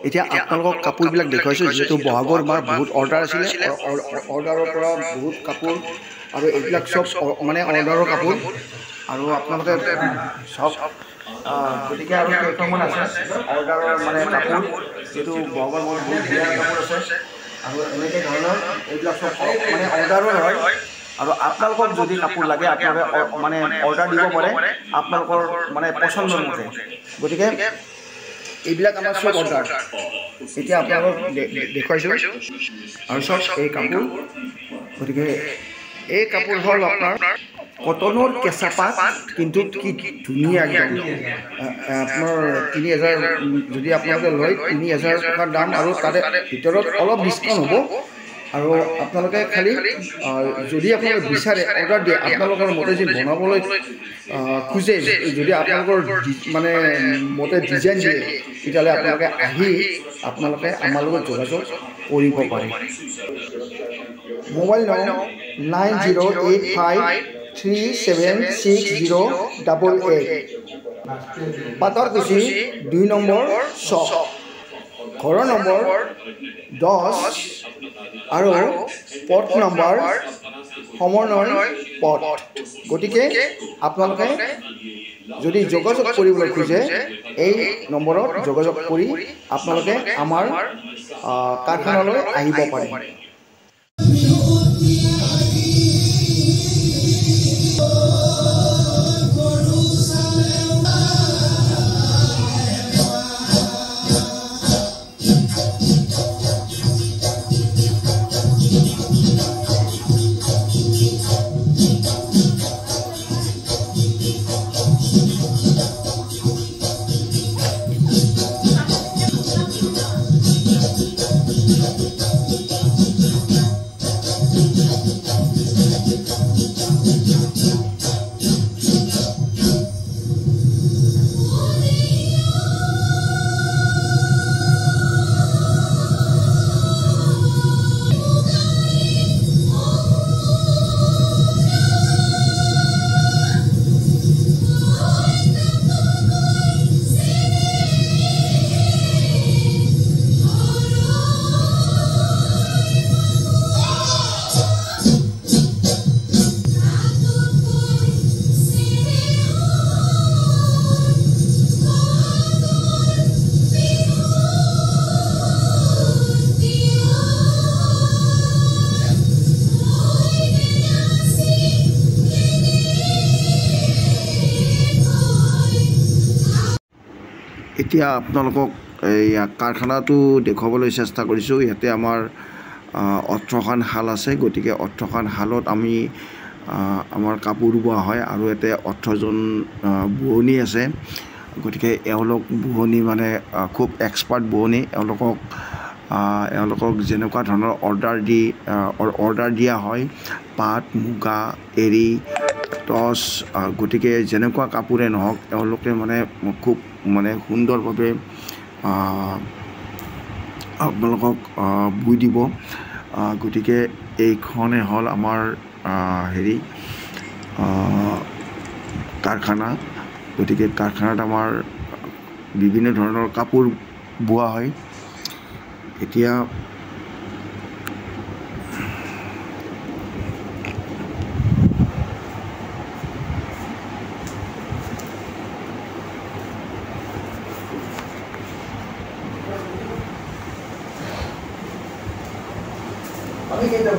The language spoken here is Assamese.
এতিয়া আপোনালোকক কাপোৰবিলাক দেখুৱাইছোঁ, যিহেতু বহাগৰ মাহ বহুত অৰ্ডাৰ আছিলে, অৰ্ডাৰৰ পৰা বহুত কাপোৰ আৰু এইবিলাক চব মানে অৰ্ডাৰৰ কাপোৰ আৰু আপোনালোকে চব গতিকে আৰু কেইখনমান আছে অৰ্ডাৰৰ মানে কাপোৰ, যিহেতু বহাগৰ মাহত বহুত ডিজাইন কাপোৰ আছে আৰু এনেকৈ ধৰণৰ এইবিলাক চব মানে অৰ্ডাৰৰ হয়। আৰু আপোনালোকক যদি কাপোৰ লাগে আপোনালোকে মানে অৰ্ডাৰ দিব পাৰে আপোনালোকৰ মানে পচন্দৰ মতে। গতিকে এইবিলাক আমাৰ চব অৰ্ডাৰ এতিয়া আপোনালোকক দেখুৱাইছোঁ আৰু চব এই কাপোৰ। গতিকে এই কাপোৰ হ'ল আপোনাৰ কটনৰ কেঁচা পাত, কিন্তু কি ধুনীয়া একদম। আপোনাৰ ৩,০০০ যদি আপোনালোকে লয় ৩,০০০ টকাৰ দাম, আৰু তাৰে ভিতৰত অলপ ডিছকাউণ্ট হ'ব। আৰু আপোনালোকে খালি যদি আপোনালোকে বিচাৰে অৰ্ডাৰ দিয়ে, আপোনালোকৰ মতে যদি বনাবলৈ খোজে, যদি আপোনালোকৰ মানে মতে ডিজাইন দিয়ে, তেতিয়াহ'লে আপোনালোকে আহি আপোনালোকে আমাৰ লগত যোগাযোগ কৰিব পাৰে। মোবাইল নং 9085376088, পাতৰকুছি ২ নম্বৰ চক, ঘৰৰ নম্বৰ 10 আৰু পথ নম্বৰ সমন্বয় পথ। গতিকে আপোনালোকে যদি যোগাযোগ কৰিবলৈ খোজে এই নম্বৰত যোগাযোগ কৰি আপোনালোকে আমাৰ কাৰখানালৈ আহিব পাৰে। এতিয়া আপোনালোকক এই কাৰখানাটো দেখুৱাবলৈ চেষ্টা কৰিছোঁ। ইয়াতে আমাৰ 18খন শাল আছে। গতিকে 18খন শালত আমি আমাৰ কাপোৰ বোৱা হয় আৰু ইয়াতে 18জন বোৱনী আছে। গতিকে এওঁলোক বোৱনী মানে খুব এক্সপাৰ্ট বোৱনী। এওঁলোকক যেনেকুৱা ধৰণৰ অৰ্ডাৰ দিয়া হয়, পাট, মুগা, এৰী, টচ, গতিকে যেনেকুৱা কাপোৰে নহওক এওঁলোকে মানে খুব মানে সুন্দৰভাৱে আপোনালোকক বৈ দিব। গতিকে এইখনে হ'ল আমাৰ কাৰখানা। গতিকে কাৰখানাত আমাৰ বিভিন্ন ধৰণৰ কাপোৰ বোৱা হয়। এতিয়া আমি কেইটা